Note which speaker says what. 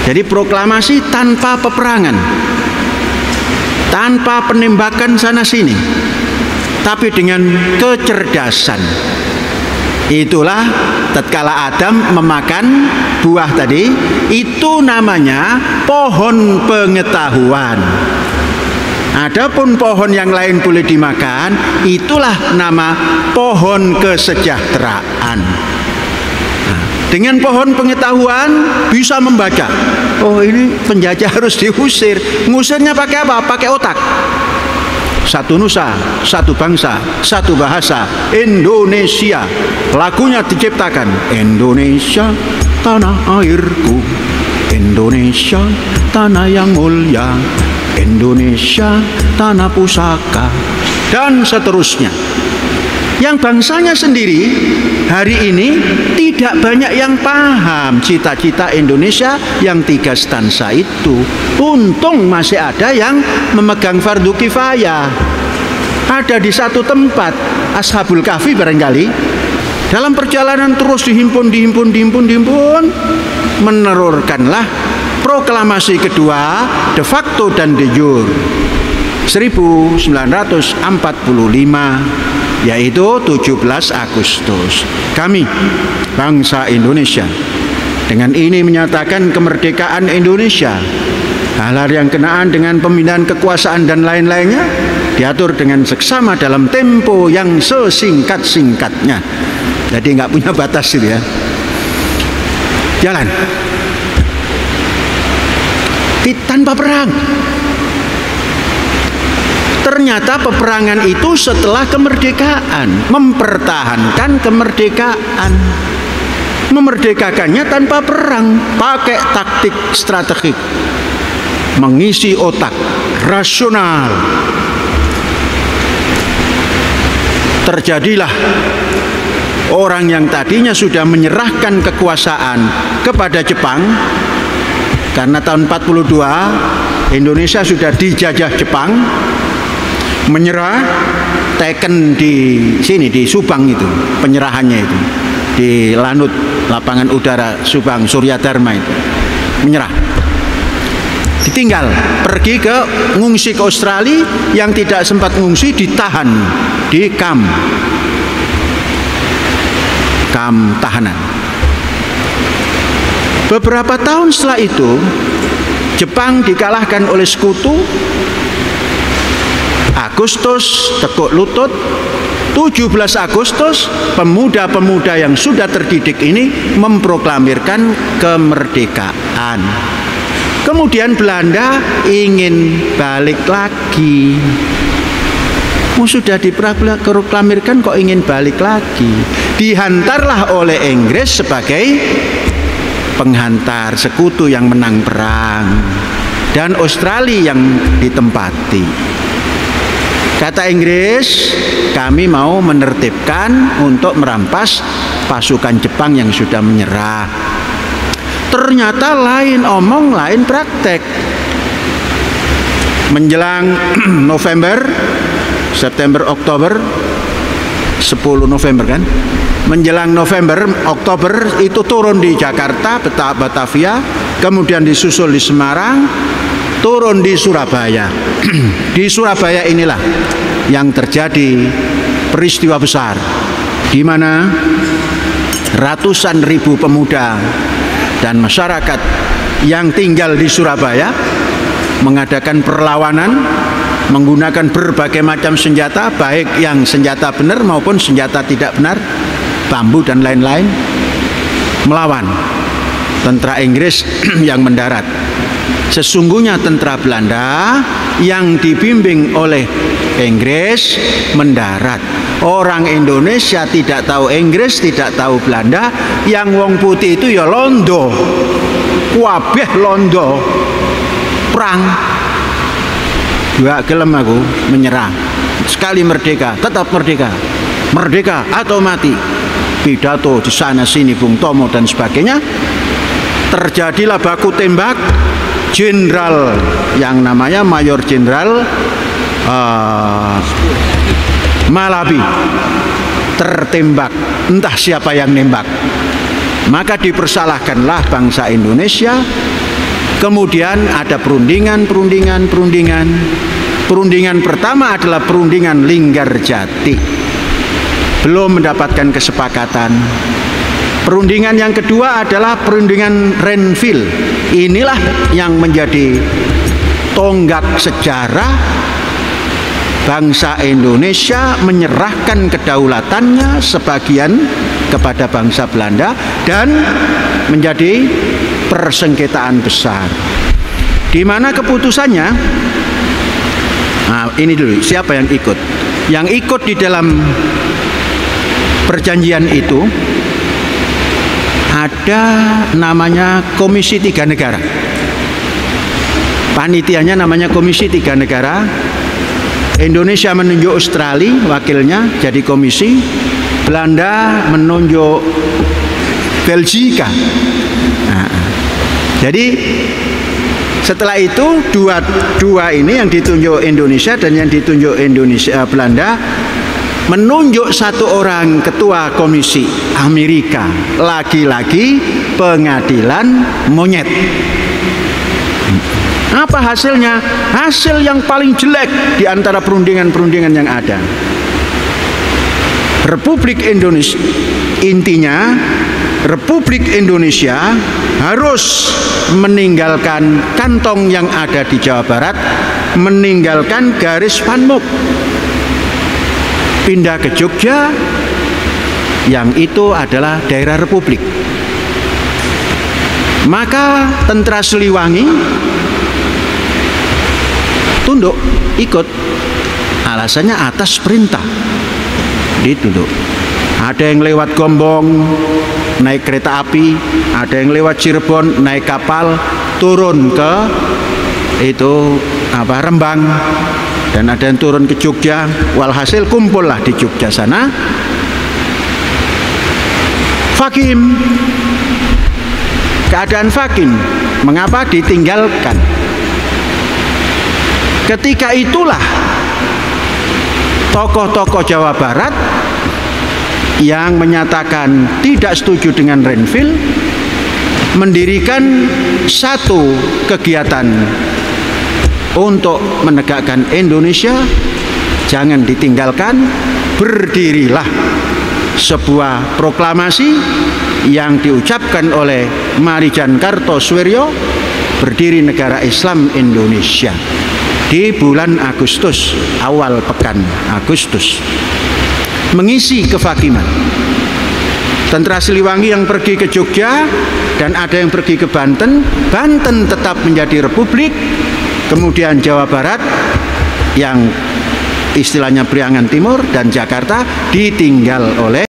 Speaker 1: Jadi proklamasi tanpa peperangan, tanpa penembakan sana sini, tapi dengan kecerdasan. Itulah tatkala Adam memakan buah tadi, itu namanya pohon pengetahuan. Adapun pohon yang lain boleh dimakan, itulah nama pohon kesejahteraan. Nah, dengan pohon pengetahuan bisa membaca. Oh, ini penjajah harus diusir. Ngusirnya pakai apa? Pakai otak. Satu nusa, satu bangsa, satu bahasa, Indonesia. Lagunya diciptakan, Indonesia tanah airku, Indonesia tanah yang mulia, Indonesia tanah pusaka, dan seterusnya. Yang bangsanya sendiri hari ini tidak banyak yang paham cita-cita Indonesia yang 3 stansa itu. Untung masih ada yang memegang fardu kifayah. Ada di satu tempat, Ashabul Kahfi barangkali, dalam perjalanan terus dihimpun, menerurkanlah proklamasi kedua de facto dan de jure 1945, yaitu 17 Agustus. Kami bangsa Indonesia dengan ini menyatakan kemerdekaan Indonesia. Hal-hal yang kenaan dengan pemindahan kekuasaan dan lain-lainnya diatur dengan seksama dalam tempo yang sesingkat-singkatnya. Jadi nggak punya batas itu ya. Jalan tanpa perang. Ternyata peperangan itu setelah kemerdekaan, mempertahankan kemerdekaan, memerdekakannya tanpa perang, pakai taktik strategik, mengisi otak, rasional. Terjadilah orang yang tadinya sudah menyerahkan kekuasaan kepada Jepang, karena tahun 42 Indonesia sudah dijajah Jepang, menyerah, teken di sini di Subang itu, penyerahannya itu di Lanut, lapangan udara Subang Surya Dharma itu, menyerah, ditinggal, pergi ke ngungsi ke Australia. Yang tidak sempat ngungsi ditahan di kamp tahanan. Beberapa tahun setelah itu Jepang dikalahkan oleh sekutu. Agustus tekuk lutut, 17 Agustus pemuda-pemuda yang sudah terdidik ini memproklamirkan kemerdekaan. Kemudian Belanda ingin balik lagi. Sudah diproklamirkan kok ingin balik lagi. Dihantarlah oleh Inggris sebagai penghantar, sekutu yang menang perang, dan Australia yang ditempati. Kata Inggris, kami mau menertibkan untuk merampas pasukan Jepang yang sudah menyerah. Ternyata lain omong, lain praktek. Menjelang November, September, Oktober, 10 November kan? Menjelang November, Oktober itu turun di Jakarta, Batavia, kemudian disusul di Semarang, turun di Surabaya. Di Surabaya inilah yang terjadi peristiwa besar, di mana ratusan ribu pemuda dan masyarakat yang tinggal di Surabaya mengadakan perlawanan menggunakan berbagai macam senjata, baik yang senjata benar maupun senjata tidak benar, bambu dan lain-lain, melawan tentara Inggris yang mendarat. Sesungguhnya tentara Belanda yang dibimbing oleh Inggris mendarat. Orang Indonesia tidak tahu Inggris, tidak tahu Belanda. Yang wong putih itu ya londo, kabeh londo, perang. Gak gelem aku menyerah. Sekali merdeka, tetap merdeka. Merdeka atau mati. Pidato di sana sini Bung Tomo dan sebagainya. Terjadilah baku tembak. Jenderal yang namanya Mayor Jenderal Malabi tertembak, entah siapa yang nembak. Maka dipersalahkanlah bangsa Indonesia Kemudian ada perundingan. Perundingan pertama adalah perundingan Linggarjati, belum mendapatkan kesepakatan. Perundingan yang kedua adalah perundingan Renville. Inilah yang menjadi tonggak sejarah bangsa Indonesia menyerahkan kedaulatannya sebagian kepada bangsa Belanda dan menjadi persengketaan besar. Di mana keputusannya? Nah, ini dulu, siapa yang ikut? Yang ikut di dalam perjanjian itu ada namanya Komisi 3 Negara. Panitianya namanya Komisi 3 Negara. Indonesia menunjuk Australia wakilnya jadi komisi. Belanda menunjuk Belgika. Nah, jadi setelah itu dua ini yang ditunjuk Indonesia dan yang ditunjuk Belanda menunjuk satu orang ketua komisi Amerika, lagi-lagi pengadilan monyet. Apa hasilnya? Hasil yang paling jelek di antara perundingan-perundingan yang ada. Republik Indonesia, intinya Republik Indonesia harus meninggalkan kantong yang ada di Jawa Barat, meninggalkan garis Van Mook, pindah ke Jogja, yang itu adalah daerah Republik. Maka tentara Siliwangi tunduk, ikut. Alasannya atas perintah ditunduk. Ada yang lewat Gombong naik kereta api, ada yang lewat Cirebon naik kapal turun ke Rembang, dan ada yang turun ke Jogja. Walhasil kumpullah di Jogja sana. Fakim, keadaan Fakim, mengapa ditinggalkan? Ketika itulah tokoh-tokoh Jawa Barat yang menyatakan tidak setuju dengan Renville mendirikan satu kegiatan untuk menegakkan Indonesia jangan ditinggalkan. Berdirilah sebuah proklamasi yang diucapkan oleh Marijan Kartosoewirjo, berdiri negara Islam Indonesia di bulan Agustus, awal pekan Agustus, mengisi kefakiman. Tentara Siliwangi yang pergi ke Jogja dan ada yang pergi ke Banten. Banten tetap menjadi republik. Kemudian Jawa Barat yang istilahnya Priangan Timur dan Jakarta ditinggal oleh